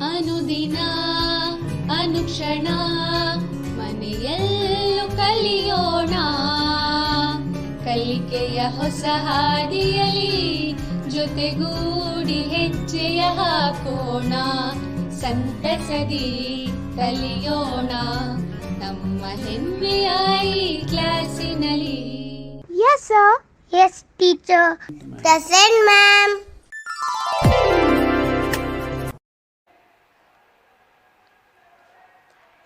ಅನುದಿನ ಅನುಕ್ಷಣ ಮನೆಯಲ್ಲೂ ಕಲಿಯೋಣ, ಕಲಿಕೆಯ ಹೊಸ ಹಾದಿಯಲಿ ಜೊತೆಗೂಡಿ ಹೆಜ್ಜೆಯ ಹಾಕೋಣ, ಸಂತಸದಿ ಕಲಿಯೋಣ ನಮ್ಮ ಹೆಮ್ಮೆಯ ಈ ಕ್ಲಾಸಿನಲ್ಲಿ. Yes sir. Yes teacher. Present ma'am.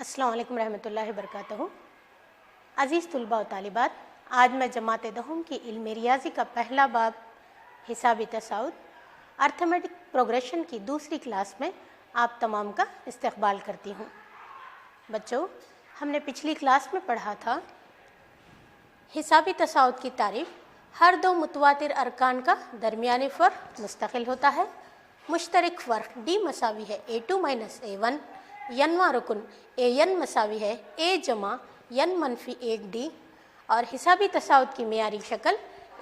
अस्सलाम वालेकुम रहमतुल्लाहि वबरकातुहू। अज़ीज़ तुलबा व तालिबात, आज मैं जमात दहम की इल्म रियाज़ी का पहला बाब हिसाबी तसाउद अर्थमेटिक प्रोग्रेशन की दूसरी क्लास में आप तमाम का इस्तकबाल करती हूँ। बच्चों, हमने पिछली क्लास में पढ़ा था हिसाबी तसाउद की तारीफ़, हर दो मुतवातिर अरकान का दरमियानी फ़र्क मुस्तकिल होता है। मुश्तरक फ़र्क डी मसावी है A2 - A1, यनवा रुकन AN मसावी है A जमा N - 1D, और हिसाबी तसाउद की मेयारी शक्ल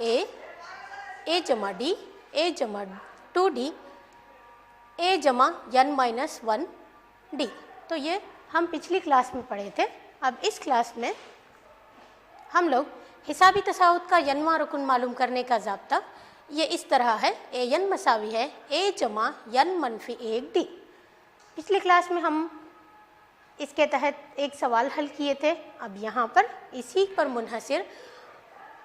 A जमा D, A जमा 2D, A जमा N - 1D। तो ये हम पिछली क्लास में पढ़े थे। अब इस क्लास में हम लोग हिसाबी तसाउद का यनवा रुकन मालूम करने का ज़ाब्ता ये इस तरह है, AN मसावी है A जमा N - 1D। पिछली क्लास में हम इसके तहत एक सवाल हल किए थे। अब यहाँ पर इसी पर मुनहसिर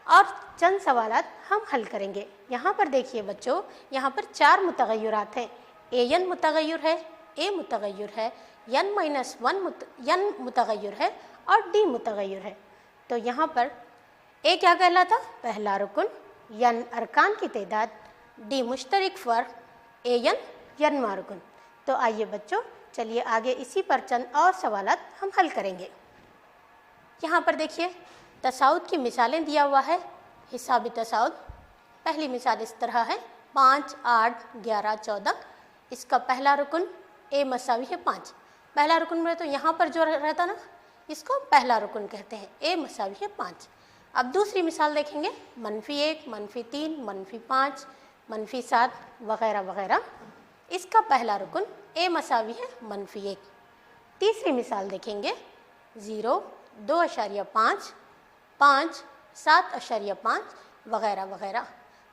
और चंद सवालात हम हल करेंगे। यहाँ पर देखिए बच्चों, यहाँ पर 4 मुतग़य्यरात हैं। AN मुतग़य्यर है, A मुतग़य्यर है, N - 1 मुतग़य्यर है और D मुतग़य्यर है। तो यहाँ पर A क्या कहलाता? पहला रुकन, N अरकान की तादाद, D मुश्तरक फ़र्क, AN यनवा रुकन। तो आइए बच्चों, चलिए आगे इसी पर चंद और सवालात हम हल करेंगे। यहाँ पर देखिए तसाउद की मिसालें दिया हुआ है। हिसाबी तसाउद, पहली मिसाल इस तरह है 5, 8, 11, 14। इसका पहला रुकन A मसावी है 5। पहला रुकन में तो यहाँ पर जो रहता ना, इसको पहला रुकन कहते हैं। A मसावी है 5। अब दूसरी मिसाल देखेंगे, -1, -3, -5, -7 वगैरह वगैरह। इसका पहला रुकन A मसावी है -1। तीसरी मिसाल देखेंगे 0, 2.5, 5, 7.5 वगैरह वगैरह।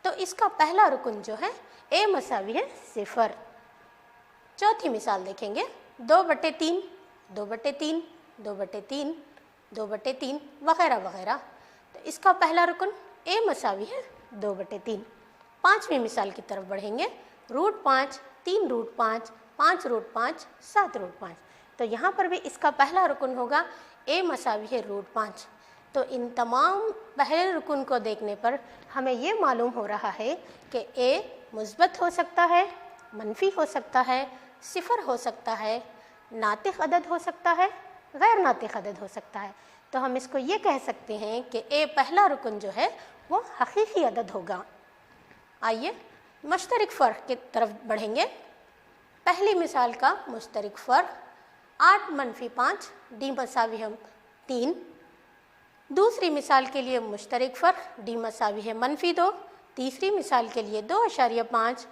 तो इसका पहला रुकन जो है A मसावी है 0। चौथी मिसाल देखेंगे 2/3, 2/3, 2/3, 2/3 वगैरह वगैरह। तो इसका पहला रुकन A मसावी है 2/3। पाँचवीं मिसाल की तरफ बढ़ेंगे, √5, 3√5, 5√5, 7√5। तो यहाँ पर भी इसका पहला रुकन होगा A मसावी है √5। तो इन तमाम पहले रुकन को देखने पर हमें ये मालूम हो रहा है कि A मुस्बत हो सकता है, मनफी हो सकता है, 0 हो सकता है, नातिक़ अदद हो सकता है, गैर नातिक़ अदद हो सकता है। तो हम इसको ये कह सकते हैं कि A पहला रुकन जो है वो हकीकी अदद होगा। आइए मुश्तरक फ़र्क की तरफ बढ़ेंगे। पहली मिसाल का मुश्तरक फ़र्क 8 - 5, D मसावी है 3। दूसरी मिसाल के लिए मुश्तरक फ़र्क D मसावी है -2। तीसरी मिसाल के लिए 2.5।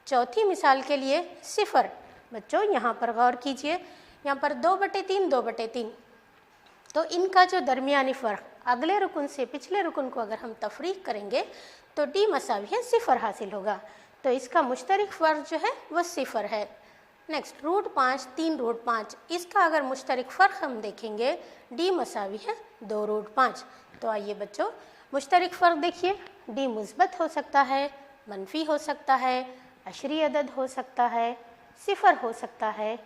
चौथी मिसाल के लिए 0। बच्चों यहाँ पर गौर कीजिए, यहाँ पर 2/3, 2/3। तो इनका जो दरमियानी फ़र्क अगले रुकन से पिछले रुकन को अगर हम तफरीक करेंगे तो D मसावी है 0 हासिल होगा। तो इसका मुश्तरक फ़र्क जो है वो 0 है। नेक्स्ट √5, 3√5। इसका अगर मुश्तरक फ़र्क हम देखेंगे D मसावी है 2√5। तो आइए बच्चों मुश्तरक फ़र्क देखिए, D मुस्बत हो सकता है, मनफी हो सकता है, अशरी अदद हो सकता है, 0 हो सकता है,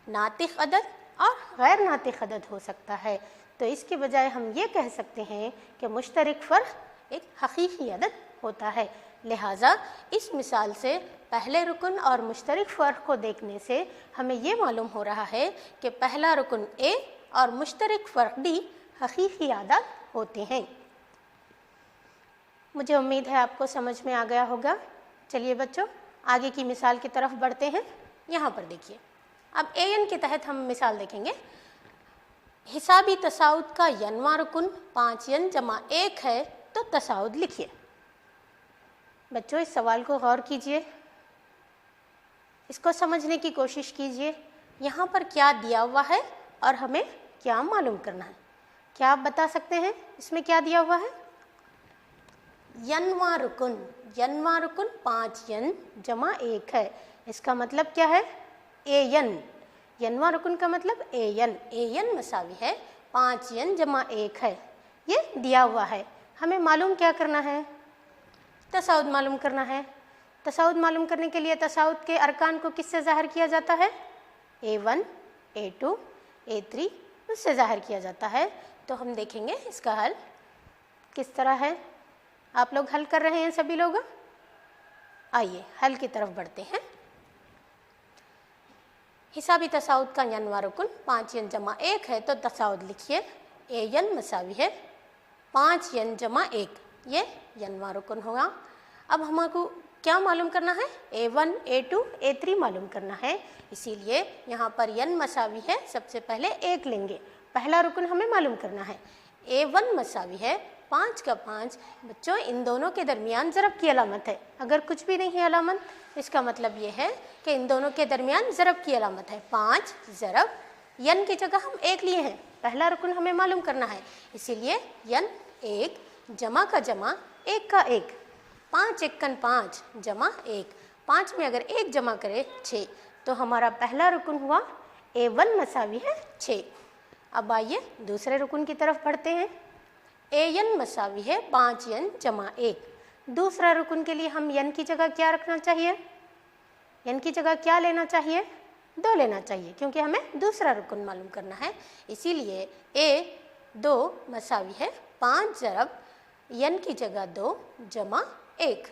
नातिक़ अदद और गैर नातिक़ अदद हो सकता है। तो इसके बजाय हम ये कह सकते हैं कि मुश्तरक फ़र्क एक हकीकी अदद होता है। लिहाजा इस मिसाल से पहले रुकन और मुश्तरक फ़र्क को देखने से हमें ये मालूम हो रहा है कि पहला रुकन A और मुश्तरक फ़र्क D हकीकी अदद होते हैं। मुझे उम्मीद है आपको समझ में आ गया होगा। चलिए बच्चों आगे की मिसाल की तरफ बढ़ते हैं। यहाँ पर देखिए, अब AN के तहत हम मिसाल देखेंगे। हिसाबी तसाउद का यनवा रुकन 5n जमा 1 है, तो तसाउद लिखिए। बच्चों इस सवाल को गौर कीजिए। इसको समझने की कोशिश कीजिए। यहाँ पर क्या दिया हुआ है और हमें क्या मालूम करना है? क्या आप बता सकते हैं इसमें क्या दिया हुआ है? यनवा रुकुन, यनवा रुकुन 5 यन जमा 1 है। इसका मतलब क्या है? ए यन। यनवा रुकुन का मतलब ए यन मसावी है 5 यन जमा 1 है, ये दिया हुआ है। हमें मालूम क्या करना है? तसाउद मालूम करना है। तसाउद मालूम करने के लिए तसाउद के अरकान को किससे ज़ाहिर किया जाता है? A1, A2, A3 उससे ज़ाहिर किया जाता है। तो हम देखेंगे इसका हल किस तरह है। आप लोग हल कर रहे हैं सभी लोग? आइए हल की तरफ बढ़ते हैं। हिसाबी तसाउद का यनवा रुकुन 5 यन जमा 1 है, तो तसाउद लिखिए ए यन मसावी है 5 यन जमा 1, ये यनवा रुकुन होगा। अब हमको क्या मालूम करना है? A1, A2, A3 मालूम करना है, इसीलिए यहाँ पर यन मसावी है, सबसे पहले 1 लेंगे। पहला रुकन हमें मालूम करना है। A1 मसावी है 5 का 5। बच्चों इन दोनों के दरमियान ज़रब की अलामत है। अगर कुछ भी नहीं है अलामत, इसका मतलब ये है कि इन दोनों के दरमियान ज़रब की अलामत है। 5 ज़रब यन की जगह हम 1 लिए हैं। पहला रुकन हमें मालूम करना है, इसीलिए यन 1 जमा का जमा 1 का 1, 5 एकन 5 जमा 1, 5 में अगर 1 जमा करें 6, तो हमारा पहला रुकन हुआ A1 मसावी है 6। अब आइए दूसरे रुकन की तरफ बढ़ते हैं। AN मसावी है 5 यन जमा 1। दूसरा रुकन के लिए हम यन की जगह क्या रखना चाहिए? यन की जगह क्या लेना चाहिए? 2 लेना चाहिए, क्योंकि हमें दूसरा रुकन मालूम करना है। इसीलिए A2 मसावी है 5 ज़रब यन की जगह 2 जमा 1।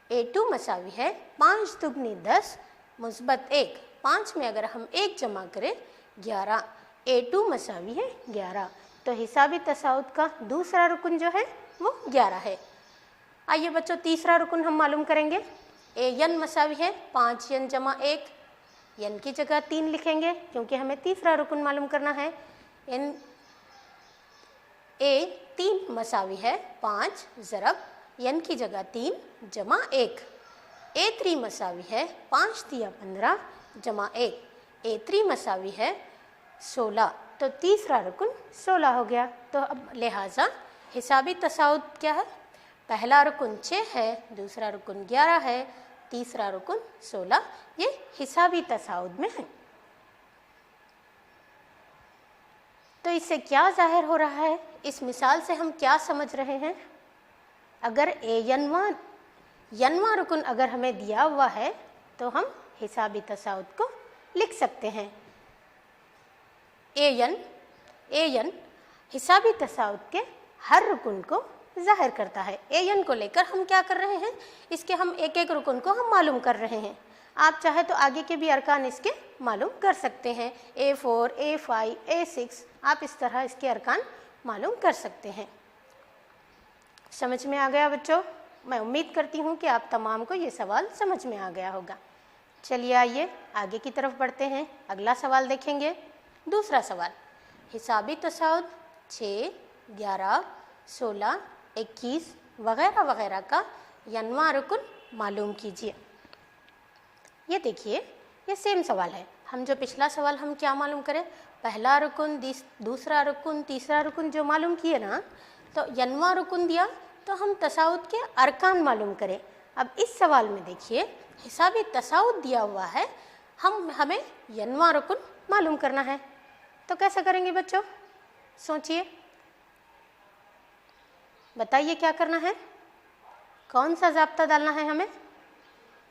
A2 मसावी है 5 दुगनी 10 मुस्बत 1। 5 में अगर हम 1 जमा करें 11। A2 मसावी है 11। तो हिसाबी तसाउद का दूसरा रुकन जो है वो 11 है। आइए बच्चों तीसरा रुकन हम मालूम करेंगे। AN मसावी है 5 यन जमा 1। यन की जगह 3 लिखेंगे, क्योंकि हमें तीसरा रुकन मालूम करना है। A3 मसावी है 5 ज़रब यन की जगह 3 जमा 1। A3 मसावी है 5 तिया 15 जमा 1। A3 मसावी है 16। तो तीसरा रुकन 16 हो गया। तो अब लिहाजा हिसाबी तसाउद क्या है? पहला रुकन 6 है, दूसरा रुकन 11 है, तीसरा रुकन 16। ये हिसाबी तसाउद में है। तो इससे क्या जाहिर हो रहा है? इस मिसाल से हम क्या समझ रहे हैं? अगर यनवा रुकन अगर हमें दिया हुआ है, तो हम हिसाबी तसाउद को लिख सकते हैं। AN हिसाबी तसाउद के हर रुकन को ज़ाहिर करता है। AN को लेकर हम क्या कर रहे हैं? इसके हम एक एक रुकन को हम मालूम कर रहे हैं। आप चाहे तो आगे के भी अरकान इसके मालूम कर सकते हैं। A4, A5, A6 आप इस तरह इसके अरकान मालूम कर सकते हैं। समझ में आ गया बच्चों? मैं उम्मीद करती हूँ कि आप तमाम को ये सवाल समझ में आ गया होगा। चलिए आइए आगे की तरफ बढ़ते हैं। अगला सवाल देखेंगे। दूसरा सवाल, हिसाबी तसाउद 6, 11, 16, 21 वगैरह वगैरह का यनवा रुकन मालूम कीजिए। ये देखिए, ये सेम सवाल है। हम जो पिछला सवाल हम क्या मालूम करें? पहला रुकन, दूसरा रुकन, तीसरा रुकन जो मालूम किए ना, तो यनवा रुकन दिया तो हम तसाउद के अरकान मालूम करें। अब इस सवाल में देखिए हिसाबी तसाउद दिया हुआ है, हमें यनवा रुकन मालूम करना है। तो कैसे करेंगे बच्चों? सोचिए, बताइए क्या करना है? कौन सा ज़ाब्ता डालना है हमें?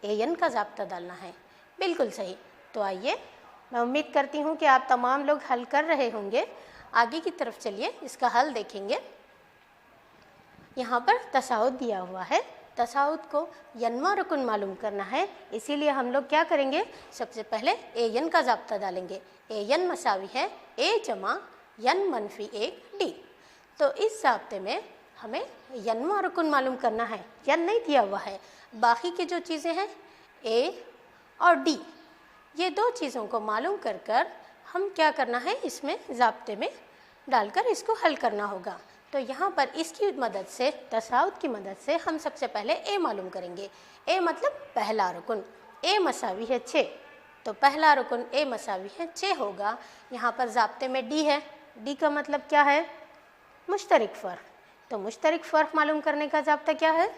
AN का ज़ाब्ता डालना है। बिल्कुल सही। तो आइए, मैं उम्मीद करती हूँ कि आप तमाम लोग हल कर रहे होंगे। आगे की तरफ चलिए, इसका हल देखेंगे। यहाँ पर तसाउद दिया हुआ है, तसाउद को यनवा रुकन मालूम करना है, इसीलिए हम लोग क्या करेंगे? सबसे पहले AN का ज़ाब्ता डालेंगे। AN मसावी है A जमा यन मनफी 1 D। तो इस ज़ाब्ते में हमें यनवा रुकन मालूम करना है। यन नहीं दिया हुआ है, बाकी की जो चीज़ें हैं A और D, ये 2 चीज़ों को मालूम कर कर हम क्या करना है? इसमें ज़ाब्ते में डालकर इसको हल करना होगा। तो यहाँ पर इसकी मदद से, तसाउद की मदद से हम सबसे पहले A मालूम करेंगे। A मतलब पहला रुकन। A मसावी है 6। तो पहला रुकन ए मसावी है 6 होगा। यहाँ पर ज़ाब्ते में डी है, डी का मतलब क्या है? मुश्तरिक फ़र्क। तो मुश्तरिक फ़र्क मालूम करने का ज़ाब्ता क्या है?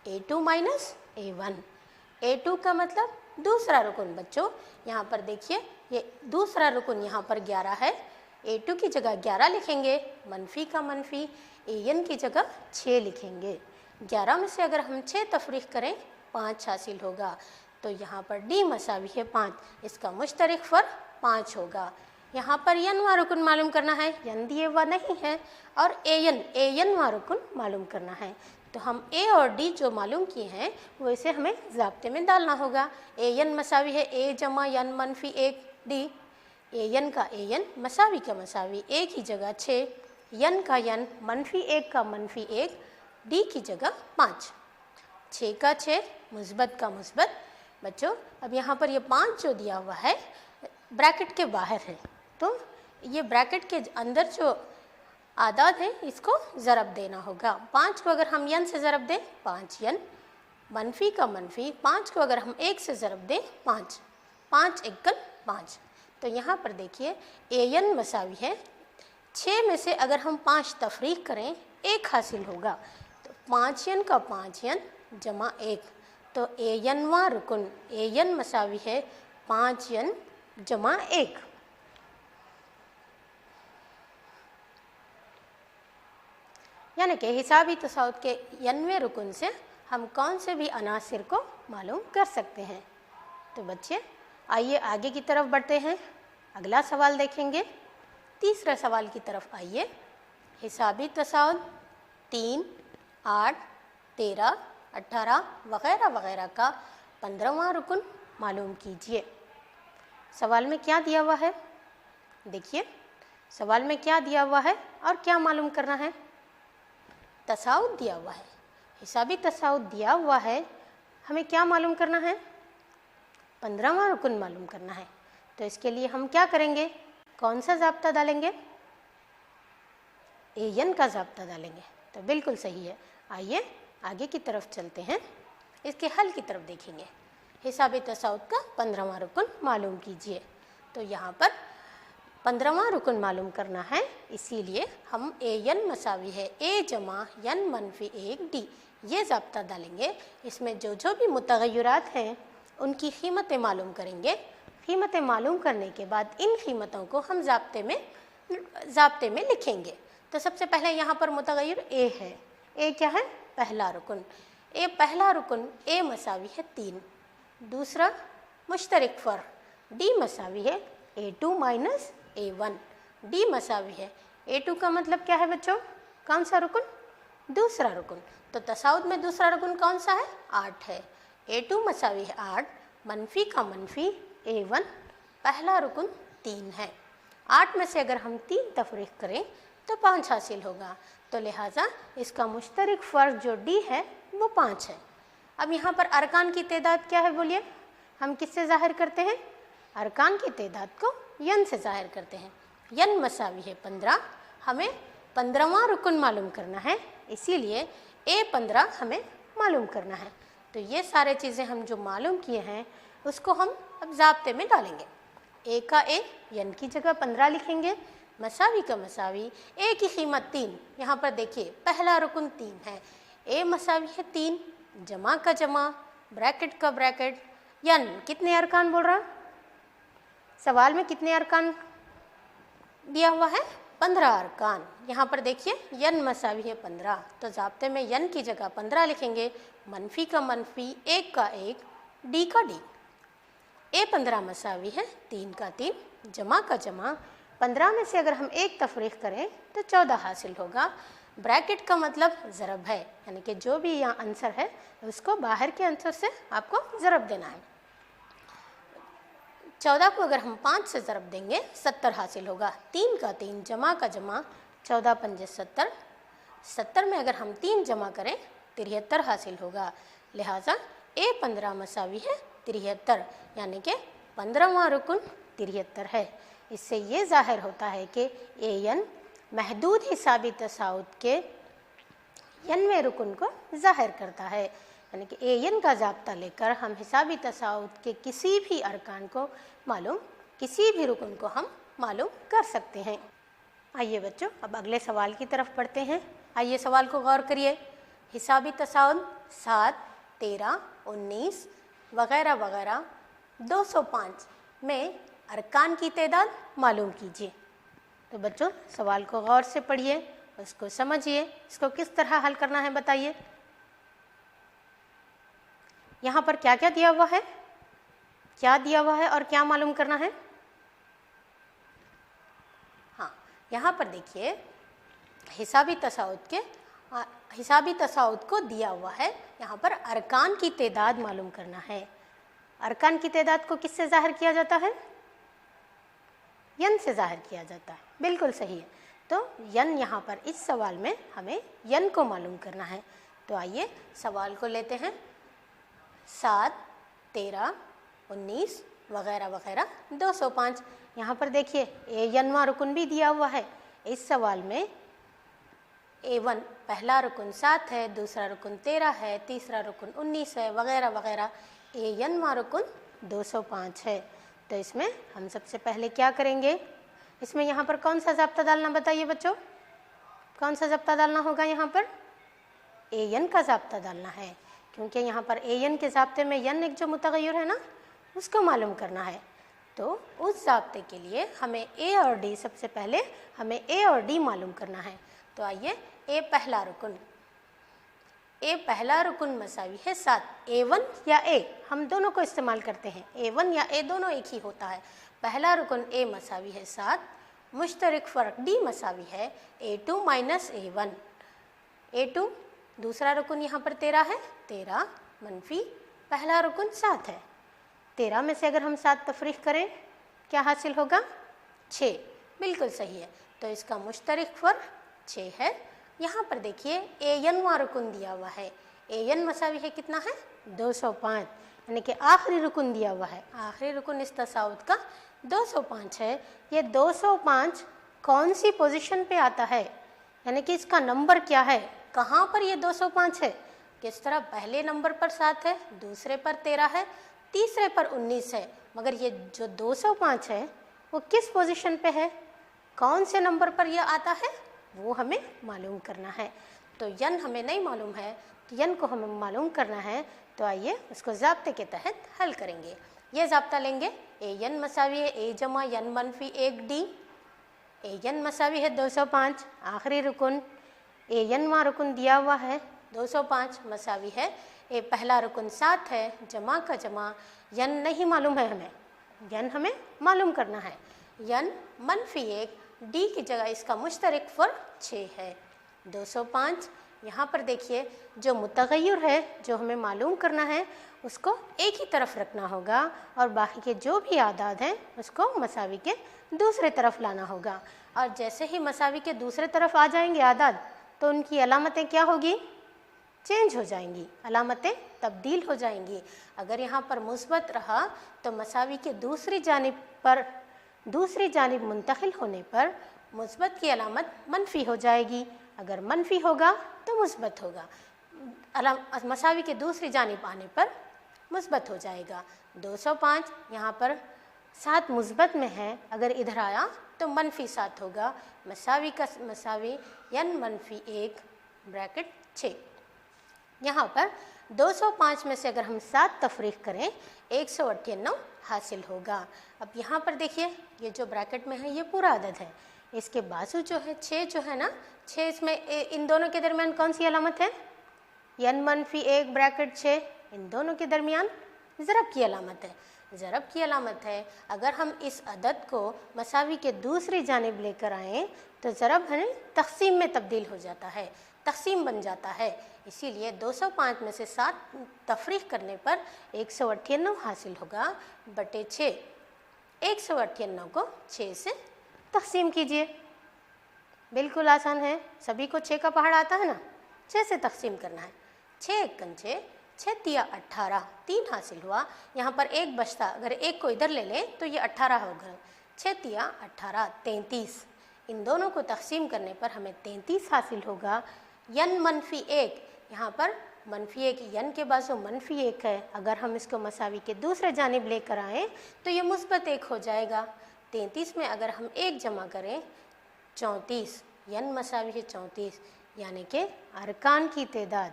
A2 minus A1। A2 का मतलब दूसरा रुकन। बच्चों यहाँ पर देखिए, ये दूसरा रुकन यहाँ पर 11 है। A2 की जगह 11 लिखेंगे, मनफी का मनफी, AN की जगह 6 लिखेंगे। 11 में से अगर हम 6 तफरीक करें 5 हासिल होगा। तो यहाँ पर D मसावी है 5, इसका मुश्तरिक फ़र्क 5 होगा। यहाँ पर यनवा रुकन मालूम करना है, यन दिए हुआ नहीं है, और एयनवा रुकन मालूम करना है। तो हम ए और डी जो मालूम किए हैं वो इसे हमें ज़ाब्ते में डालना होगा। एन मसावी है ए जमा यन मनफी 1 डी, एन का एन मसावी का मसावी, ए की जगह 6, यन का यन मनफी 1 का मनफी 1, डी की जगह 5, 6 का 6, मुस्बत का मुस्बत। बच्चों अब यहाँ पर ये 5 जो दिया हुआ है ब्रैकेट के बाहर है, तो ये ब्रैकेट के अंदर जो आदाद है इसको ज़रब देना होगा। 5 को अगर हम यन से ज़रब दें 5 यन, मनफी का मनफी 5 को अगर हम 1 से ज़रब दें 5, 5 एकल 5। तो यहाँ पर देखिए एन मसावी है 6 में से अगर हम 5 तफरीक करें 1 हासिल होगा। तो 5 यन का 5 यन जमा 1, तो एयनवा रुकन एन मसावी है 5 यन जमा 1। यानी कि हिसाबी तसाउद के यनवे रुकन से हम कौन से भी अनासिर को मालूम कर सकते हैं। तो बच्चे आइए आगे की तरफ बढ़ते हैं, अगला सवाल देखेंगे। तीसरे सवाल की तरफ आइए। हिसाबी तसाउद 3, 8, 13, 18 वगैरह वगैरह का 15वां रुकन मालूम कीजिए। सवाल में क्या दिया हुआ है? देखिए सवाल में क्या दिया हुआ है और क्या मालूम करना है। तसाउद दिया हुआ है, हिसाबी तसाउद दिया हुआ है, हमें क्या मालूम करना है? 15वां रुकन मालूम करना है। तो इसके लिए हम क्या करेंगे? कौन सा ज़ाब्ता डालेंगे? एन का ज़ाब्ता डालेंगे। तो बिल्कुल सही है। आइए आगे की तरफ चलते हैं, इसके हल की तरफ देखेंगे। हिसाबी तसाउद का 15वां रुकन मालूम कीजिए। तो यहाँ पर 15वां रुकन मालूम करना है, इसीलिए हम एन मसावी है ए जमा यन मनफी 1 डी ये ज़ाब्ता डालेंगे। इसमें जो जो भी मुतग़य्यरात हैं उनकी कीमतें मालूम करेंगे। कीमतें मालूम करने के बाद इन कीमतों को हम ज़ाब्ते में लिखेंगे। तो सबसे पहले यहाँ पर मुतग़य्यर ए है। ए क्या है? पहला रुकन। ए पहला रुकन ए मसावी है 3। दूसरा मुश्तरिक फ़र्क डी मसावी है A2 माइनस A1, डी मसावी है। A2 का मतलब क्या है बच्चों? कौन सा रुकन? दूसरा रुकन। तो तसाउद में दूसरा रुकन कौन सा है? 8 है। A2 मसावी है 8, मनफी का मनफी A1, पहला रुकन 3 है। 8 में से अगर हम 3 तफरीक करें तो 5 हासिल होगा। तो लिहाजा इसका मुश्तरिक फ़र्क जो डी है वो 5 है। अब यहाँ पर अरकान की तादाद क्या है बोलिए? हम किससे ज़ाहिर करते हैं? अरकान की तादाद को यन से ज़ाहिर करते हैं। यन मसावी है 15, हमें 15वां रुकन मालूम करना है, इसीलिए A15 हमें मालूम करना है। तो ये सारे चीज़ें हम जो मालूम किए हैं उसको हम अब ज़ाब्ते में डालेंगे। ए का ए यन की जगह 15 लिखेंगे, मसावी का मसावी, ए की कीमत 3। यहाँ पर देखिए पहला रुकन 3 है, ए मसावी है 3, जमा का जमा, ब्रैकेट का ब्रैकेट, यन कितने अरकान बोल रहा? सवाल में कितने अरकान दिया हुआ है? 15 अरकान। यहाँ पर देखिए यन मसावी है 15, तो ज़ाब्ते में यन की जगह 15 लिखेंगे, मनफी का मनफी, 1 का 1, डी का डी। A15 मसावी है 3 का 3, जमा का जमा, 15 में से अगर हम 1 तफरीक करें तो 14 हासिल होगा। ब्रैकेट का मतलब ज़रब है, यानी कि जो भी यहाँ आंसर है उसको बाहर के आंसर से आपको ज़रब देना है। 14 को अगर हम 5 से ज़रब देंगे 70 हासिल होगा। 3 का 3, जमा का जमा, 14 पंजे 70, 70 में अगर हम 3 जमा करें 73 हासिल होगा। लिहाजा A15 मसावी है 73, यानी कि 15वां रुकन 73 है। इससे ये ज़ाहिर होता है कि एन महदूद हिसाबी तसाउद के यनवे रुकन को ज़ाहिर करता है। यानी कि एन का ज़ाब्ता लेकर हम हिसाबी तसाउद के किसी भी अरकान को मालूम, किसी भी रुकन को हम मालूम कर सकते हैं। आइए बच्चों, अब अगले सवाल की तरफ बढ़ते हैं। आइए सवाल को गौर करिए। हिसाबी तसाउद 7, 13, 19 वगैरह वगैरह 205 में अरकान की तादाद मालूम कीजिए। तो बच्चों सवाल को गौर से पढ़िए, उसको समझिए, इसको किस तरह हल करना है बताइए। यहाँ पर क्या क्या दिया हुआ है, क्या दिया हुआ है और क्या मालूम करना है। हाँ, यहाँ पर देखिए हिसाबी तसाउद को दिया हुआ है। यहाँ पर अरकान की तादाद मालूम करना है। अरकान की तादाद को किससे ज़ाहिर किया जाता है? यन से ज़ाहिर किया जाता है। बिल्कुल सही है। तो यन यहाँ पर इस सवाल में हमें यन को मालूम करना है। तो आइए सवाल को लेते हैं। 7, 13, 19 वगैरह वगैरह 205। यहाँ पर देखिए यनवा रुकन भी दिया हुआ है। इस सवाल में A1 पहला रुकन 7 है, दूसरा रुकन 13 है, तीसरा रुकन 19 है वगैरह वगैरह। एनवा रुकन 205 है। तो इसमें हम सबसे पहले क्या करेंगे, इसमें यहाँ पर कौन सा ज़ाब्ता डालना बताइए बच्चों, कौन सा ज़ाब्ता डालना होगा? यहाँ पर एन का ज़ाब्ता डालना है, क्योंकि यहाँ पर एन के ज़ाब्ते में यन एक जो मुतग़य्यर है ना, उसको मालूम करना है। तो उस ज़ाब्ते के लिए हमें ए और डी, सबसे पहले हमें ए और डी मालूम करना है। तो आइए ए पहला रुकन मसावी है 7। A1 या A हम दोनों को इस्तेमाल करते हैं। A1 या A दोनों एक ही होता है। पहला रुकन A मसावी है 7, मुश्तरक फ़र्क D मसावी है A2 माइनस A1। A2 दूसरा रुकन यहाँ पर 13 है, 13 मनफी पहला रुकन 7 है। 13 में से अगर हम 7 तफरीक करें क्या हासिल होगा? 6। बिल्कुल सही है। तो इसका मुश्तरक फ़र्क 6 है। यहाँ पर देखिए एनवा रुकन दिया हुआ है। एन मसावी है कितना है? 205, यानी कि आखिरी रुकन दिया हुआ है। आखिरी रुकन इस तसाउद का 205 है। ये 205 कौन सी पोजीशन पे आता है, यानी कि इसका नंबर क्या है, कहाँ पर ये 205 है? किस तरह पहले नंबर पर 7 है, दूसरे पर 13 है, तीसरे पर 19 है, मगर ये जो 205 है वो किस पोजीशन पे है, कौन से नंबर पर यह आता है, वो हमें मालूम करना है। तो यन हमें नहीं मालूम है, तो यन को हमें मालूम करना है। तो आइए उसको ज़ाब्ते के तहत हल करेंगे। ये ज़ाब्ता लेंगे, ए यन मसावी है ए जमा यन मनफी 1D। ए यन मसावी है 205, आखिरी रुकन ए यनवा रुकन दिया हुआ है 205 मसावी है ए पहला रुकन 7 है, जमा का जमा यन नहीं मालूम है हमें, यन हमें मालूम करना है। यन मनफी 1, डी की जगह इसका मुश्तरक फ़र्क 6 है। 205 यहाँ पर देखिए जो मुतग़य्यर है, जो हमें मालूम करना है, उसको एक ही तरफ रखना होगा और बाकी के जो भी आदाद हैं उसको मसावी के दूसरे तरफ लाना होगा। और जैसे ही मसावी के दूसरे तरफ आ जाएंगे आदाद, तो उनकी अलामतें क्या होगी? चेंज हो जाएंगी, अलामतें तब्दील हो जाएंगी। अगर यहाँ पर मुस्बत रहा तो मसावी के दूसरी जानिब मुंतकिल होने पर मुस्बत की अलामत मनफी हो जाएगी, अगर मनफी होगा तो मुस्बत होगा, मसावी के दूसरी जानिब आने पर मुस्बत हो जाएगा। 205 यहाँ पर 7 मुस्बत में है, अगर इधर आया तो मनफी 7 होगा। मसावी का मसावी यन मनफी 1 ब्रैकेट 6। यहाँ पर 205 में से अगर हम 7 तफरीक करें 198 हासिल होगा। अब यहाँ पर देखिए ये जो ब्रैकेट में है ये पूरा अदद है, इसके बाजू जो है 6 जो है ना, 6 इसमें इन दोनों के दरमियान कौन सी अलामत है? यन मनफी 1 ब्रैकेट 6, इन दोनों के दरमियान ज़रब की अलामत है, ज़रब की अलामत है। अगर हम इस अदद को मसावी के दूसरी जानिब लेकर आएँ तो ज़रब है तक़सीम में तब्दील हो जाता है, तक़सीम बन जाता है। इसीलिए 205 में से 7 तफरीक करने पर 198 हासिल होगा बटे 6। 198 को 6 से तक़सीम कीजिए, बिल्कुल आसान है। सभी को 6 का पहाड़ आता है ना, 6 से तक़सीम करना है। 6 एकन 6, 6 तिया 18, 3 हासिल हुआ। यहाँ पर 1 बचता, अगर 1 को इधर ले लें तो ये 18 होगा। 6 तिया 18, 33। इन दोनों को तक़सीम करने पर हमें 33 हासिल होगा। यन मनफी 1 यहाँ पर -1 यन के बाजू -1 है, अगर हम इसको मसावी के दूसरे जानिब लेकर आएँ तो ये -1 हो जाएगा। 33 में अगर हम 1 जमा करें 34, यन मसावी है 34, यानी कि अरकान की तादाद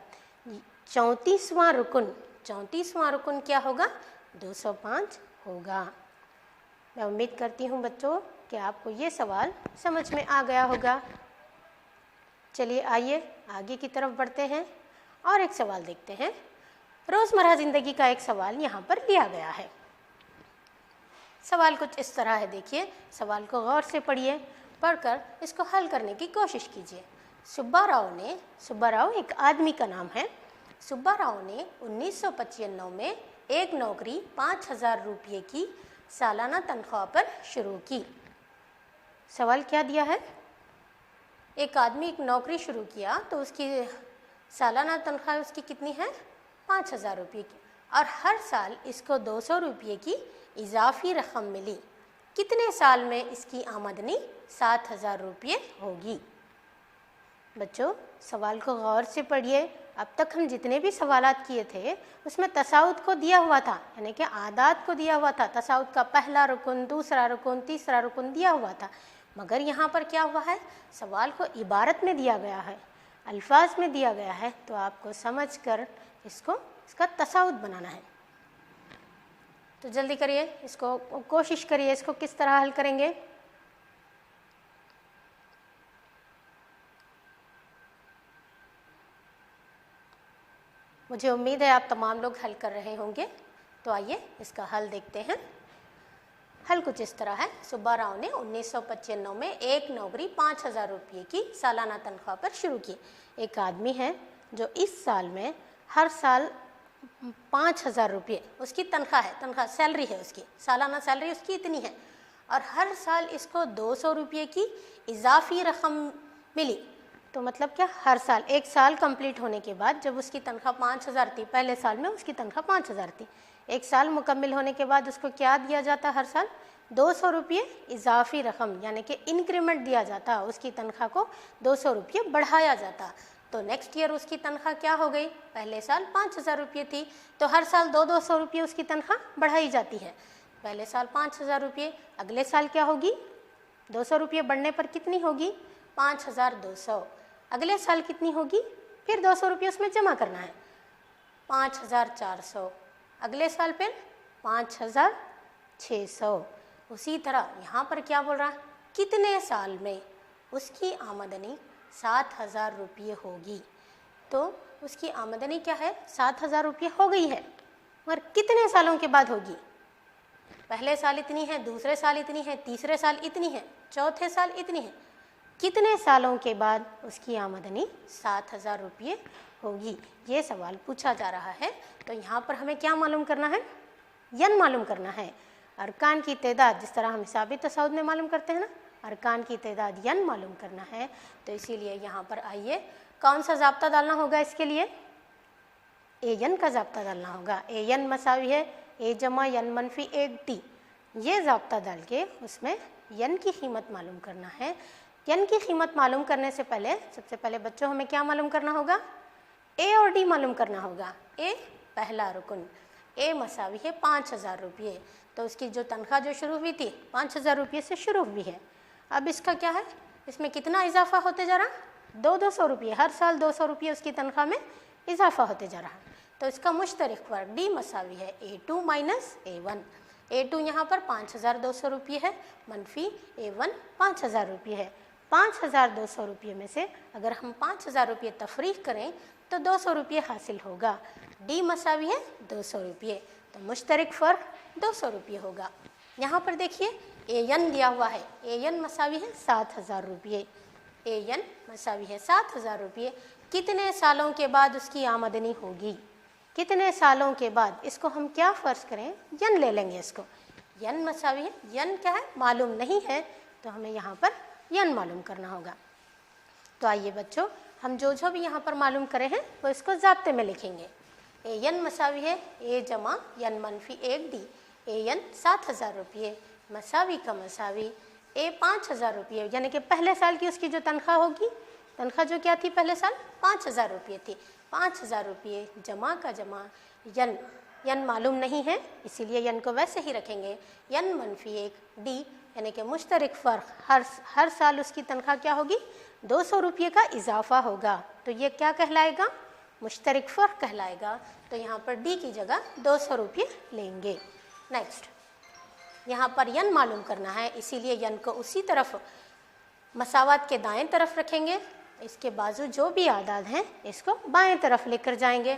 34वां रुकन क्या होगा? 205 होगा। मैं उम्मीद करती हूँ बच्चों कि आपको ये सवाल समझ में आ गया होगा। चलिए आइए आगे की तरफ बढ़ते हैं और एक सवाल देखते हैं। रोज़मर्रा ज़िंदगी का एक सवाल यहाँ पर लिया गया है। सवाल कुछ इस तरह है, देखिए सवाल को गौर से पढ़िए, पढ़कर इसको हल करने की कोशिश कीजिए। सुब्बा राव एक आदमी का नाम है। सुब्बा राव ने 1995 में एक नौकरी 5,000 रुपये की सालाना तनख्वाह पर शुरू की। सवाल क्या दिया है? एक आदमी एक नौकरी शुरू किया तो उसकी सालाना तनख्वाह उसकी कितनी है? 5,000 रुपये की, और हर साल इसको 200 रुपये की इजाफी रकम मिली। कितने साल में इसकी आमदनी 7,000 रुपये होगी? बच्चों सवाल को गौर से पढ़िए। अब तक हम जितने भी सवालात किए थे उसमें तसाउद को दिया हुआ था, यानी कि आदात को दिया हुआ था। तसाउद का पहला रुकन, दूसरा रुकन, तीसरा रुकन दिया हुआ था। मगर यहाँ पर क्या हुआ है? सवाल को इबारत में दिया गया है, अल्फाज में दिया गया है, तो आपको समझकर इसका तसाउद बनाना है। तो जल्दी करिए, इसको कोशिश करिए, इसको किस तरह हल करेंगे। मुझे उम्मीद है आप तमाम लोग हल कर रहे होंगे। तो आइए इसका हल देखते हैं। हल कुछ इस तरह है। सुब्बा राव ने 1995 में एक नौकरी 5,000 रुपये की सालाना तनख्वाह पर शुरू की। एक आदमी है जो इस साल में हर साल 5,000 रुपये उसकी तनख्वाह है, तनख्वाह सैलरी है उसकी, सालाना सैलरी उसकी इतनी है, और हर साल इसको 200 रुपये की इजाफी रकम मिली। तो मतलब क्या? हर साल, एक साल कंप्लीट होने के बाद जब उसकी तनख्वाह 5,000 थी, पहले साल में उसकी तनख्वाह 5,000 थी, एक साल मुकम्मिल होने के बाद उसको क्या दिया जाता? हर साल 200 रुपये इजाफी रकम, यानी कि इंक्रीमेंट दिया जाता, उसकी तनख्वाह को 200 रुपये बढ़ाया जाता। तो नेक्स्ट ईयर उसकी तनख्वाह क्या हो गई? पहले साल 5,000 रुपये थी, तो हर साल 200 रुपये उसकी तनख्वाह बढ़ाई जाती है। पहले साल 5,000 रुपये, अगले साल क्या होगी? 200 रुपये बढ़ने पर कितनी होगी? 5,200। अगले साल कितनी होगी? फिर 200 रुपये उसमें जमा करना है, 5,400। अगले साल फिर 5,600। उसी तरह यहाँ पर क्या बोल रहा है? कितने साल में उसकी आमदनी 7,000 रुपये होगी। तो उसकी आमदनी क्या है? 7,000 रुपये हो गई है, मगर कितने सालों के बाद होगी? पहले साल इतनी है, दूसरे साल इतनी है, तीसरे साल इतनी है, चौथे साल इतनी है। कितने सालों के बाद उसकी आमदनी 7,000 रुपये होगी? ये सवाल पूछा जा रहा है। तो यहाँ पर हमें क्या मालूम करना है? यन मालूम करना है, अरकान की तादाद, जिस तरह हम हिसाबी तसाउद में मालूम करते हैं ना, अरकान की तादाद यन मालूम करना है। तो इसीलिए यहाँ पर आइए कौन सा ज़ाब्ता डालना होगा इसके लिए? ए यन का ज़ाब्ता डालना होगा। ए यन मसावी है ए जमा यन मनफी 1 टी। ये ज़ाब्ता डाल के उसमें यन की कीमत मालूम करना है। यन की कीमत मालूम करने से पहले सबसे पहले बच्चों हमें क्या मालूम करना होगा? ए और डी मालूम करना होगा। ए पहला रुकन, ए मसावी है 5,000 रुपये, तो उसकी जो तनख्वाह जो शुरू हुई थी 5,000 रुपये से शुरू हुई है। अब इसका क्या है? इसमें कितना इजाफा होते जा रहा? 200 रुपये, हर साल 200 रुपये उसकी तनख्वाह में इजाफा होते जा रहा। तो इसका मुश्तरक फर्क डी मसावी है A2 माइनस A1। A2 यहाँ पर 5,200 रुपये है, मनफी A1 5,000 रुपये है। 5,200 रुपये में से अगर हम 5,000 रुपये तफरीक करें तो 200 रुपये हासिल होगा। डी मसावी है 200 रुपये, तो मुश्तरक फ़र्क 200 रुपये होगा। यहाँ पर देखिए एन दिया हुआ है, एन मसावी है 7,000 रुपये। एन मसावी है 7,000 रुपये। कितने सालों के बाद उसकी आमदनी होगी? कितने सालों के बाद? इसको हम क्या फ़र्ज़ करें? यन ले लेंगे इसको। यन मसावी है, यन क्या है? मालूम नहीं है, तो हमें यहाँ पर यन मालूम करना होगा। तो आइए बच्चों, हम जो भी यहाँ पर मालूम करे हैं वो इसको ज़ाब्ते में लिखेंगे। ए यन मसावी है ए जमा यन मनफी 1 डी। ए यन 7,000 रुपये, मसावी का मसावी ए 5,000 रुपये, यानी कि पहले साल की उसकी जो तनख्वाह होगी, तनख्वाह जो क्या थी पहले साल 5,000 रुपये थी। 5000 रुपये जमा का जमा यन मालूम नहीं है, इसीलिए यन को वैसे ही रखेंगे। यन मनफी 1 डी यानी कि मुश्तरक फ़र्क, हर साल उसकी तनख्वाह क्या होगी, 200 रुपये का इजाफा होगा, तो ये क्या कहलाएगा, मुश्तरक फ़र्क कहलाएगा। तो यहाँ पर डी की जगह 200 रुपये लेंगे। नेक्स्ट, यहाँ पर यन मालूम करना है, इसीलिए यन को उसी तरफ मसावत के दाएं तरफ रखेंगे। इसके बाजू जो भी आदाद हैं इसको बाएं तरफ लेकर जाएंगे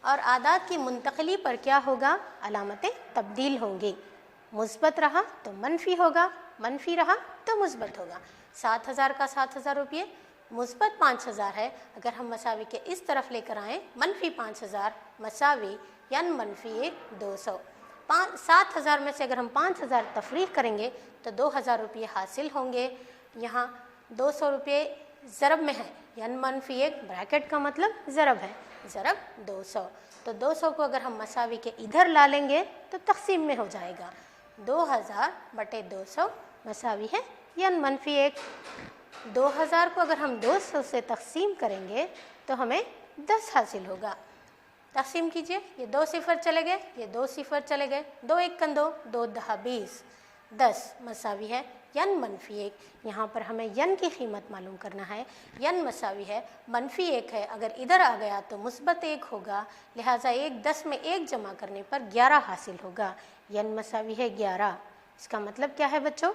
और आदाद की मुंतकली पर क्या होगा, अलामतें तब्दील होंगी। मुस्बत रहा तो मनफी होगा, मनफी रहा तो मुस्बत होगा। 7000 का 7000 रुपये, मुस्बत 5000 है, अगर हम मसावी के इस तरफ लेकर आएँ, मनफी 5000 मसावी यन मनफी 1 200। 7000 में से अगर हम 5000 तफरीक करेंगे तो 2000 रुपये हासिल होंगे। यहाँ 200 रुपये ज़रब में है, यन मनफी 1 ब्रैकेट का मतलब ज़रब है, ज़रब 200। तो 200 को अगर हम मसावी के इधर ला लेंगे तो तक़सीम में हो जाएगा। 2000 बटे 200 मसावी है यन मनफी 1। 2000 को अगर हम 200 से तक़सीम करेंगे तो हमें 10 हासिल होगा। तक़सीम कीजिए, ये 2 सिफर चले गए, ये 2 सिफर चले गए, 2 1 2, 2 10 20, 10 मसावी है यन मनफी 1। यहाँ पर हमें यन की कीमत मालूम करना है। यन मसावी है मनफी 1 है, अगर इधर आ गया तो मुस्बत 1 होगा, लिहाजा 1 10 में 1 जमा करने पर 11 हासिल होगा। यन मसावी है 11। इसका मतलब क्या है बच्चों,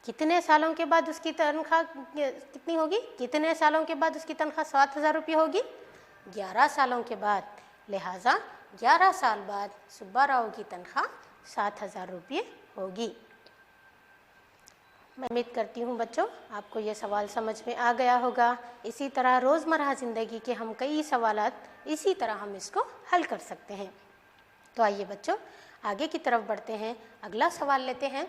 कितने सालों के बाद उसकी तनख्वाह कितनी होगी, कितने सालों के बाद उसकी तनख्वाह 7000 रुपये होगी, 11 सालों के बाद। लिहाजा 11 साल बाद सुब्बा राव की तनख्वाह 7000 रुपये होगी। मैं उम्मीद करती हूँ बच्चों आपको ये सवाल समझ में आ गया होगा। इसी तरह रोज़मर्रा ज़िंदगी के हम कई सवालात इसी तरह हम इसको हल कर सकते हैं। तो आइए बच्चों आगे की तरफ बढ़ते हैं, अगला सवाल लेते हैं।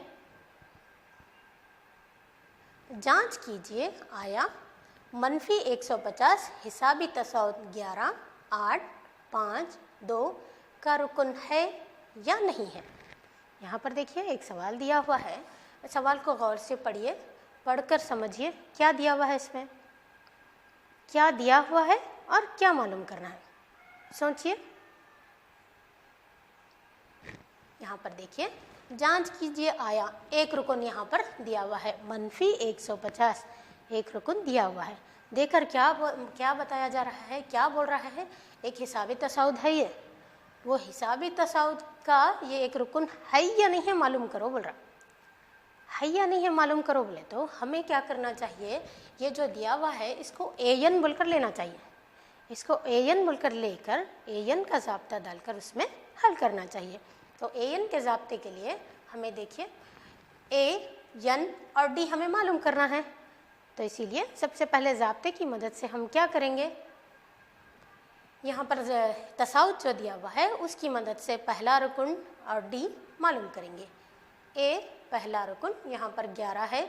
जांच कीजिए आया मनफी 150 हिसाबी तसाउत 11 8 5 2 का रुकन है या नहीं है। यहाँ पर देखिए एक सवाल दिया हुआ है, सवाल को गौर से पढ़िए, पढ़कर समझिए क्या दिया हुआ है, इसमें क्या दिया हुआ है और क्या मालूम करना है, सोचिए। यहाँ पर देखिए जांच कीजिए आया, एक रुकन यहाँ पर दिया हुआ है मनफी 150, एक रुकन दिया हुआ है। देखकर क्या बताया जा रहा है, क्या बोल रहा है, एक हिसाबी तसाउद है, ये वो हिसाबी तसाउद का ये एक रुकन है या नहीं है मालूम करो बोल रहा है या नहीं है मालूम करो बोले तो हमें क्या करना चाहिए, ये जो दिया हुआ है इसको एन बोलकर लेना चाहिए। इसको एन बोलकर लेकर एन का ज़ाब्ता डालकर उसमें हल करना चाहिए। तो एन के ज़ाब्ते के लिए हमें देखिए ए एन और डी हमें मालूम करना है, तो इसीलिए सबसे पहले ज़ाब्ते की मदद से हम क्या करेंगे, यहाँ पर तसाउद जो दिया हुआ है उसकी मदद से पहला रुकन और डी मालूम करेंगे। ए पहला रुकन यहाँ पर 11 है,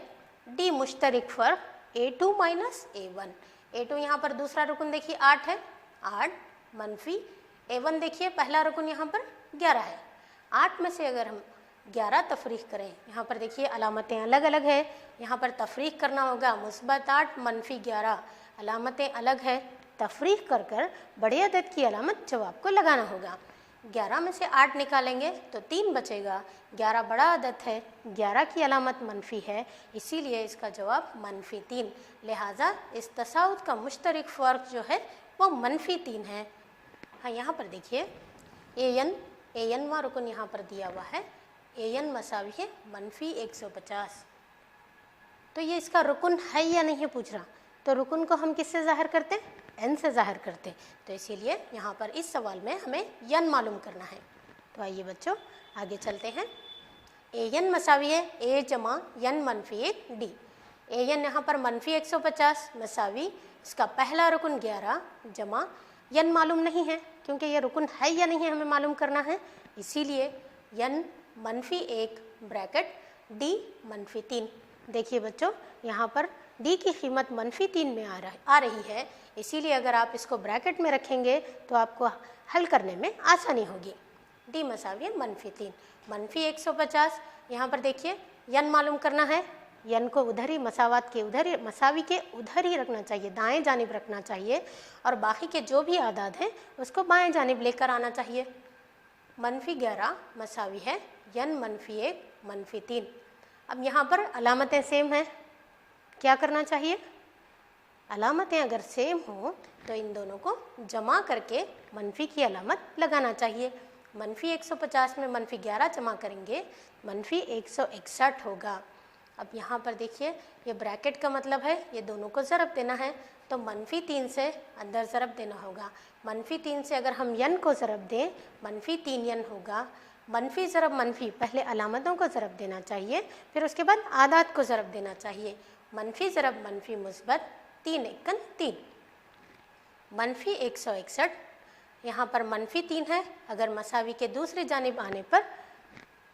डी मुश्तरक फ़र्क A2 माइनस A1। A2 यहाँ पर दूसरा रुकन देखिए 8 है, 8 मनफी A1 देखिए पहला रुकन यहाँ पर 11 है। 8 में से अगर हम 11 तफरीक करें, यहाँ पर देखिए अलामतें अलग अलग है, यहाँ पर तफरीक करना होगा मुस्बत 8 मनफी 11, अलामतें अलग है, तफरीक कर कर बड़े अदद की अलामत जवाब को लगाना होगा। 11 में से 8 निकालेंगे तो 3 बचेगा, 11 बड़ा अदद है, 11 की अलामत मनफी है, इसीलिए इसका जवाब मनफी 3। लिहाजा इस तसाउद का मुश्तरक फ़र्क जो है वो मनफी 3 है। हाँ यहाँ पर देखिए एन वा रुकन यहाँ पर दिया हुआ है, एन मसावी है मनफी 150। तो ये इसका रुकन है या नहीं है पूछ रहा, तो रुकन को हम किससे ज़ाहिर करते हैं, एन से ज़ाहिर करते, तो इसीलिए यहाँ पर इस सवाल में हमें यन मालूम करना है। तो आइए बच्चों आगे चलते हैं। ए एन मसावी है ए जमा यन मनफी 1 डी। ए एन यहाँ पर मनफी 150 मसावी इसका पहला रुकन 11 जमा यन मालूम नहीं है, क्योंकि ये रुकन है या नहीं है हमें मालूम करना है, इसीलिए यन मनफी 1 ब्रैकेट डी मनफी 3। देखिए बच्चों यहाँ पर डी की कीमत मनफी 3 में आ रही है, इसीलिए अगर आप इसको ब्रैकेट में रखेंगे तो आपको हल करने में आसानी होगी। डी मसावी मनफी 3 मनफी 150। यहाँ पर देखिए यन मालूम करना है, यन को उधर ही मसावात के उधर ही मसावी के उधर ही रखना चाहिए, दाएं जानिब रखना चाहिए और बाकी के जो भी आदाद हैं उसको बाएं जानिब लेकर आना चाहिए। -11 मसावी है यन -1 -3। अब यहाँ पर अलामतें सेम हैं, क्या करना चाहिए? अलामतें अगर सेम हो तो इन दोनों को जमा करके मनफी की अलामत लगाना चाहिए। -150 में -11 जमा करेंगे, -161 होगा। अब यहाँ पर देखिए ये ब्रैकेट का मतलब है ये दोनों को ज़रब देना है, तो -3 से अंदर ज़रब देना होगा। -3 से अगर हम यन को ज़रब दें -3 यन होगा। मनफी ज़रब मनफी, पहले अलामतों को ज़रब देना चाहिए, फिर उसके बाद आदात को ज़रब देना चाहिए। मनफी ज़रब मनफी मुस्बत 3 एकन 3, -161। यहाँ पर -3 है, अगर मसावी के दूसरी जानिब आने पर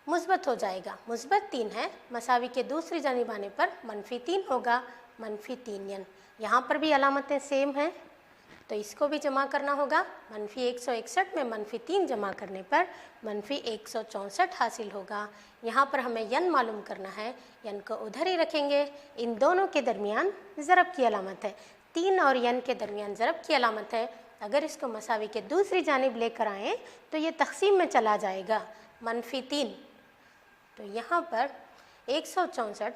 मुस्बत हो जाएगा। मुस्बत 3 है, मसावी के दूसरी जानिब आने पर -3 होगा, -3 यन। यहाँ पर भी अलामतें सेम हैं तो इसको भी जमा करना होगा। -161 में -3 जमा करने पर -164 हासिल होगा। यहाँ पर हमें यन मालूम करना है, यन को उधर ही रखेंगे। इन दोनों के दरमियान ज़रब की अलामत है, 3 और यन के दरमियान ज़रब की अलामत है। अगर इसको मसावी के दूसरी जानिब लेकर आएँ तो ये तक़सीम में चला जाएगा, -3। तो यहाँ पर 164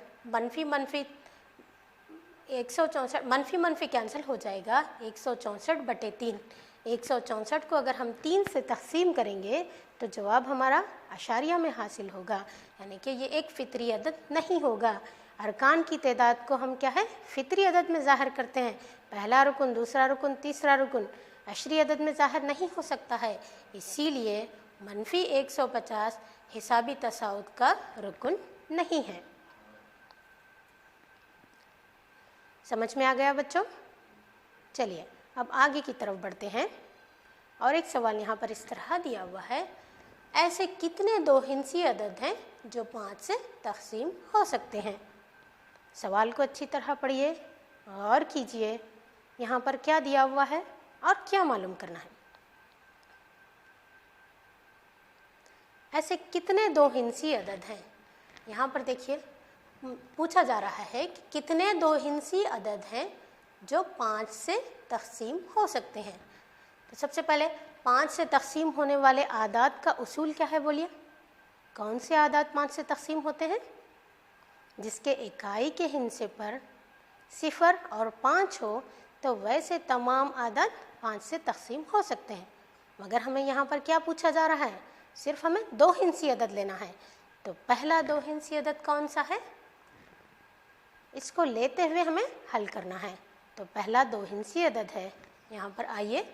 मनफी कैंसिल हो जाएगा, 164/3। 164 को अगर हम 3 से तक़सीम करेंगे तो जवाब हमारा अशारिया में हासिल होगा, यानी कि ये एक फ़ितरी अदद नहीं होगा। अरकान की तादाद को हम क्या है फ़ितरी अदद में ज़ाहिर करते हैं, पहला रुकन, दूसरा रुकन, तीसरा रुकन अशरी अदद में ज़ाहिर नहीं हो सकता है, इसीलिए -150 हिसाबी तसाउद का रुकन नहीं है। समझ में आ गया बच्चों? चलिए अब आगे की तरफ बढ़ते हैं और एक सवाल यहाँ पर इस तरह दिया हुआ है, ऐसे कितने 2 हिंसी अदद हैं जो 5 से तक़सीम हो सकते हैं? सवाल को अच्छी तरह पढ़िए और कीजिए, यहाँ पर क्या दिया हुआ है और क्या मालूम करना है। ऐसे कितने 2 हिंसी अदद हैं? यहाँ पर देखिए पूछा जा रहा है कि कितने 2 हिंसी अदद हैं जो 5 से तक़सीम हो सकते हैं। तो सबसे पहले 5 से तक़सीम होने वाले आदाद का उसूल क्या है बोलिए? कौन से आदाद 5 से तक़सीम होते हैं? जिसके इकाई के हिस्से पर 0 और 5 हो तो वैसे तमाम आदाद 5 से तक़सीम हो सकते हैं। मगर हमें यहाँ पर क्या पूछा जा रहा है? सिर्फ हमें 2 हिंसी अदद लेना है। तो पहला 2 हिंसी अदद कौन सा है? इसको लेते हुए हमें हल करना है। तो पहला 2 हिंसी अदद है, यहाँ पर आइए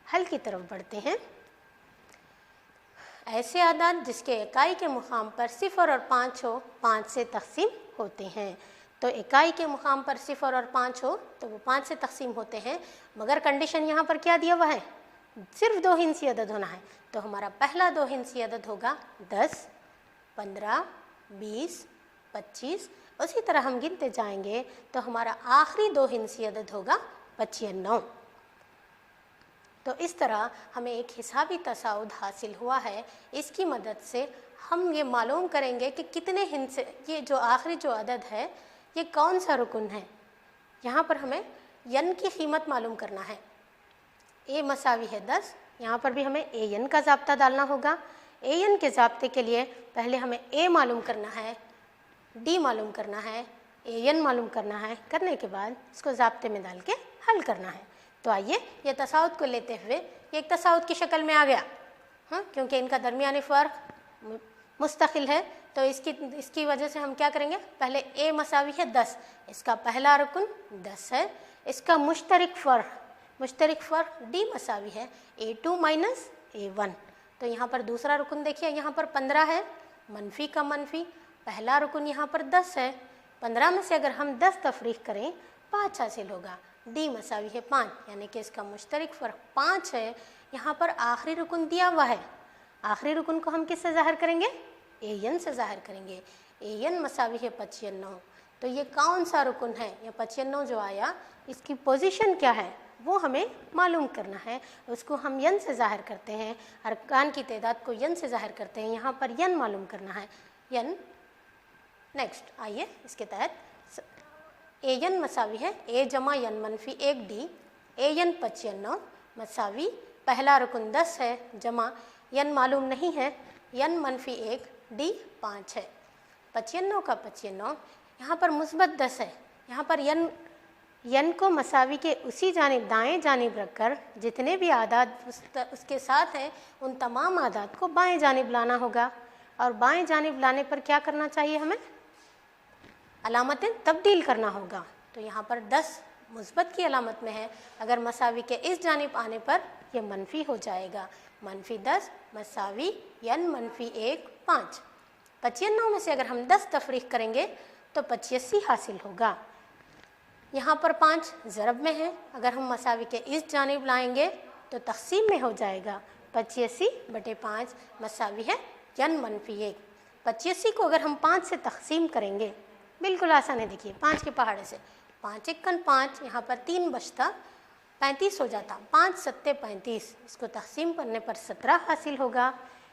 हल की तरफ बढ़ते हैं। ऐसे आदाद जिसके इकाई के मुकाम पर 0 और 5 हो 5 से तक़सीम होते हैं। तो इकाई के मुकाम पर 0 और 5 हो तो वो 5 से तक़सीम होते हैं, मगर कंडीशन यहाँ पर क्या दिया हुआ है? सिर्फ 2 हिंसी अदद होना है। तो हमारा पहला 2 हिंसी अदद होगा 10, 15, 20, 25। उसी तरह हम गिनते जाएंगे तो हमारा आखिरी 2 हिंसी अदद होगा 95। तो इस तरह हमें एक हिसाबी तसाउद हासिल हुआ है। इसकी मदद से हम ये मालूम करेंगे कि कितने हिंसे, ये जो आखिरी जो अदद है ये कौन सा रुकन है। यहाँ पर हमें यन की कीमत मालूम करना है। ए मसावी है 10, यहाँ पर भी हमें ए यन का ज़ाब्ता डालना होगा। ए यन के ज़ाब्ते के लिए पहले हमें ए मालूम करना है, डी मालूम करना है, ए यन मालूम करना है। करने के बाद इसको ज़ाब्ते में डाल के हल करना है। तो आइए ये तसाउद को लेते हुए ये एक तसाउद की शक्ल में आ गया, हाँ, क्योंकि इनका दरमियानी फ़र्क मुस्तकिल है। तो इसकी वजह से हम क्या करेंगे? पहले ए मसावी है 10, इसका पहला रुकन 10 है। इसका मुश्तरक फ़र्क डी मसावी है A2 माइनस A1। तो यहाँ पर दूसरा रुकन देखिए, यहाँ पर 15 है, मनफी का मनफी। पहला रुकन यहाँ पर 10 है, 15 में से अगर हम 10 तफरीक करें 5 हासिल होगा। डी मसावी है 5, यानी कि इसका मुश्तरक फ़र्क 5 है। यहाँ पर आखिरी रुकन दिया हुआ है, आखिरी रुकन को हम किससे ज़ाहिर करेंगे? ए एन से ज़ाहिर करेंगे। ए एन मसावी है 95। तो ये कौन सा रुकन है? ये 95 जो आया इसकी पोजीशन क्या है वो हमें मालूम करना है। उसको हम यन से ज़ाहिर करते हैं, अरकान की तादाद को यन से ज़ाहिर करते हैं। यहाँ पर यन मालूम करना है। यन नेक्स्ट आइए इसके तहत ए एन मसावी है ए जमा एन मनफी 1 डी, ए एन 95 मसावी पहला रुकन 10 है जमा एन मालूम नहीं है, एन मनफी 1 डी 5 है। 95 का 95 यहाँ पर मुस्बत 10 है, यहाँ पर यन को मसावी के उसी जानिब दाएं जानिब रखकर जितने भी आदाद उसके साथ हैं उन तमाम आदाद को बाएं जानिब लाना होगा। और बाएं जानिब लाने पर क्या करना चाहिए, हमें अलामतें तब्दील करना होगा। तो यहाँ पर 10 मुस्बत की अलामत में है, अगर मसावी के इस जानिब आने पर यह मनफी हो जाएगा। मनफी 10 मसावी यन मनफी 1 5। 95 में से अगर हम 10 तफरीक करेंगे तो 85 हासिल होगा। यहाँ पर 5 ज़रब में है, अगर हम मसावी के इस जानिब लाएंगे तो तक़सीम में हो जाएगा। 85/5 मसावी है यन मनफी 1। 85 को अगर हम 5 से तक़सीम करेंगे, बिल्कुल आसान है, देखिए 5 के पहाड़े से 5 एकन 5, यहाँ पर 3 बचता 35 हो जाता, 5 सत्ते 35, इसको तक़सीम करने पर 17 हासिल होगा।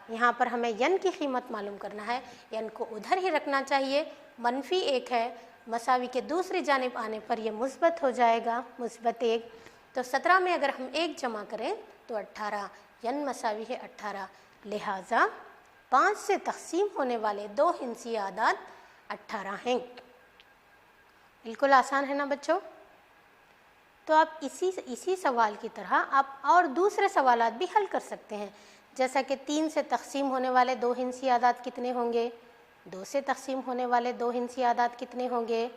यहाँ पर हमें यन की कीमत मालूम करना है, यन को उधर ही रखना चाहिए, मनफी 1 है, मसावी के दूसरी जानिब आने पर यह मुस्बत हो जाएगा, मुस्बत 1। तो 17 में अगर हम 1 जमा करें तो 18, यन मसावी है 18, लिहाजा 5 से तक़सीम होने वाले 2 हिंसी आदाद 18 हैं। बिल्कुल आसान है ना बच्चों। तो आप इसी सवाल की तरह आप और दूसरे सवालात भी हल कर सकते हैं, जैसा कि 3 से तक़सीम होने वाले 2 हिंसी आदाद कितने होंगे, 2 से तक़सीम होने वाले 2 हिंसी आदाद कितने होंगे,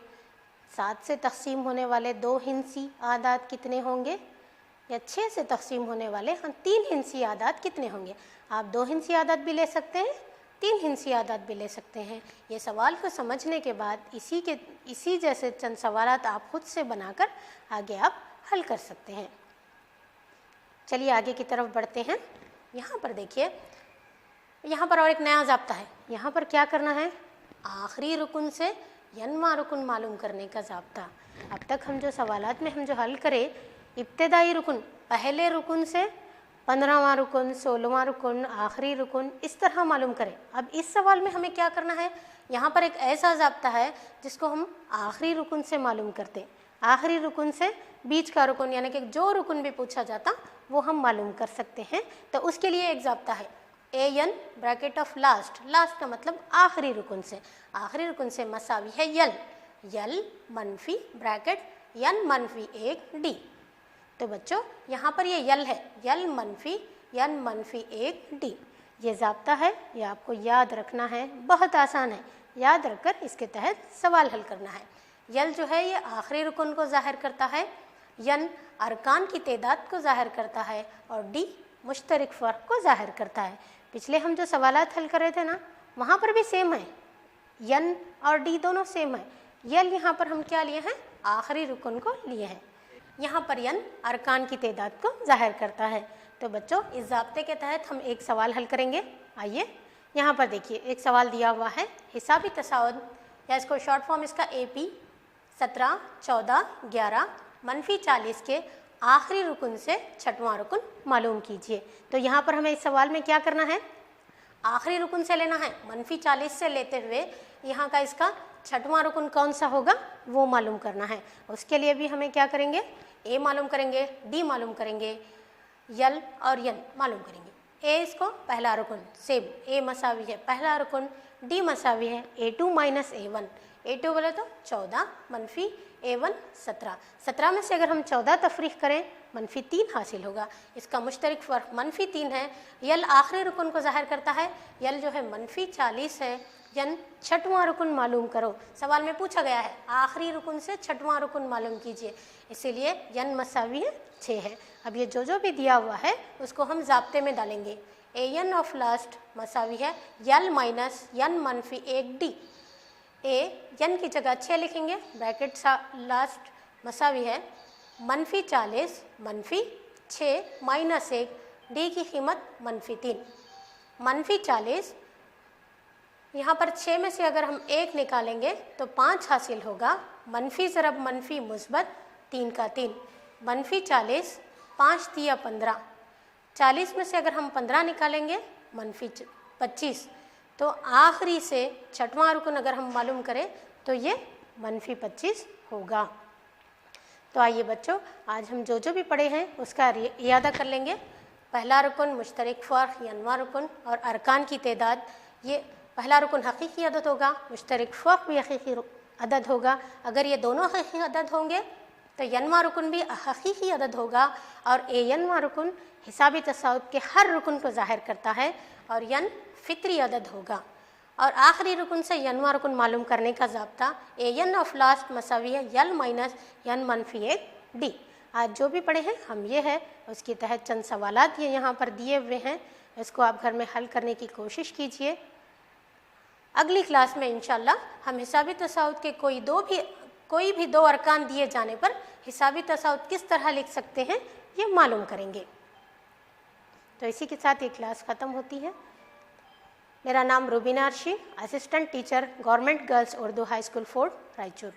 7 से तक़सीम होने वाले 2 हिंसी आदाद कितने होंगे, या 6 से तक़सीम होने वाले 3 हिंसी आदाद कितने होंगे। आप 2 हिंसी आदाद भी ले सकते हैं, 3 हिंसी आदाद भी ले सकते हैं। ये सवाल को समझने के बाद इसी जैसे चंद सवालात आप खुद से बनाकर आगे आप हल कर सकते हैं। चलिए आगे की तरफ बढ़ते हैं। यहाँ पर देखिए, यहाँ पर और एक नया ज़ाब्ता है। यहाँ पर क्या करना है, आखिरी रुकन से यनवा रुकन मालूम करने का ज़ाब्ता। अब तक हम जो सवालात में हम जो हल करें, इब्तदाई रुकन पहले रुकन से 15वां रुकन, 16वां रुकन, आखिरी रुकन, इस तरह मालूम करें। अब इस सवाल में हमें क्या करना है, यहाँ पर एक ऐसा ज़ाब्ता है जिसको हम आखिरी रुकन से मालूम करते हैं। आखिरी रुकन से बीच का रुकन, यानी कि जो रुकन भी पूछा जाता वो हम मालूम कर सकते हैं। तो उसके लिए एक ज़ाब्ता है, A N bracket of last, last का मतलब आखिरी रुकन से, आखिरी रुकन से मसावी है यल, यल मनफी ब्रैकेट यन मनफी 1 डी। तो बच्चों यहाँ पर ये यल है, यल मनफी यन मनफी 1 डी, ये ज़ाब्ता है, ये आपको याद रखना है, बहुत आसान है, याद रखकर इसके तहत सवाल हल करना है। यल जो है ये आखिरी रुकन को ज़ाहिर करता है, यन अरकान की तादाद को ज़ाहिर करता है, और डी मुश्तरक फ़र्क को ज़ाहिर करता है। पिछले हम जो सवालात हल कर रहे थे ना, वहाँ पर भी सेम है, यन और डी दोनों सेम है। यल यहाँ पर हम क्या लिए हैं, आखिरी रुकन को लिए हैं। यहाँ पर यन अरकान की तादाद को ज़ाहिर करता है। तो बच्चों इस ज़ाब्ते के तहत हम एक सवाल हल करेंगे। आइए यहाँ पर देखिए, एक सवाल दिया हुआ है, हिसाबी तसाउद, या इसको शॉर्ट फॉर्म इसका AP 17, 14, 11 मनफी 40 के आखिरी रुकन से छठवां रुकन मालूम कीजिए। तो यहाँ पर हमें इस सवाल में क्या करना है, आखिरी रुकन से लेना है, मनफी 40 से लेते हुए यहाँ का इसका छठवां रुकन कौन सा होगा वो मालूम करना है। उसके लिए भी हमें क्या करेंगे, ए मालूम करेंगे, डी मालूम करेंगे, यल और यन मालूम करेंगे। ए इसको पहला रुकन सेम, ए मसावी है पहला रुकन, डी मसावी है A2 माइनस A1, A2 बोले तो 14 मनफी A1 17, 17 में से अगर हम 14 तफरीक करें मनफी 3 हासिल होगा। इसका मुश्तरक फ़र्क मनफी 3 है। यल आखिरी रुकन को ज़ाहिर करता है, यल जो है मनफी 40 है। यन छठवां रुकन मालूम करो, सवाल में पूछा गया है आखिरी रुकन से छठवां रुकन मालूम कीजिए, इसीलिए यन मसावी है 6 है। अब ये जो भी दिया हुआ है उसको हम ज़ाब्ते में डालेंगे। ए एन ऑफ लास्ट मसावी है यल माइनस यन मनफी 1 डी, ए यन की जगह 6 लिखेंगे, ब्रैकेट लास्ट मसावी है मनफी 40 मनफी 6 माइनस 1, डी की कीमत मनफी 3, मनफी 40। यहाँ पर 6 में से अगर हम 1 निकालेंगे तो 5 हासिल होगा, मनफी ज़रब मनफी मुस्बत 3 का 3, मनफी 40, 5 तिया 15, 40 में से अगर हम 15 निकालेंगे मनफी 25, तो आखिरी से छठवां रुकन अगर हम मालूम करें तो ये -25 होगा। तो आइए बच्चों, आज हम जो भी पढ़े हैं उसका इयादा कर लेंगे। पहला रुकन मुश्तरक फ़र्क या अनवा रुकन और अरकान की तादाद। ये पहला रुकन हकीकी अदद होगा, मुश्तरक फ़र्क भी हकीकी अदद होगा। अगर ये दोनों हकीकी अदद होंगे तो यनवा रुकन भी हकीकी अदद होगा और यनवा रुकन हिसाबी तसाउत के हर रुकन को ज़ाहिर करता है और यन फ़ित्री अदद होगा। और आखिरी रुकन से यनवा रुकन मालूम करने का ज़ाब्ता एन ऑफ लास्ट मसावी है यल माइनस यन -1 डी। आज जो भी पढ़े हैं हम ये है उसके तहत चंद सवालात ये यहाँ पर दिए हुए हैं, इसको आप घर में हल करने की कोशिश कीजिए। अगली क्लास में इंशाल्लाह हम हिसाबी तसाउत के कोई भी दो अरकान दिए जाने पर हिसाबी तसाउत किस तरह लिख सकते हैं ये मालूम करेंगे। तो इसी के साथ ये क्लास ख़त्म होती है। मेरा नाम Rubina Arshi, assistant teacher government girls Urdu high school fort, Raichur.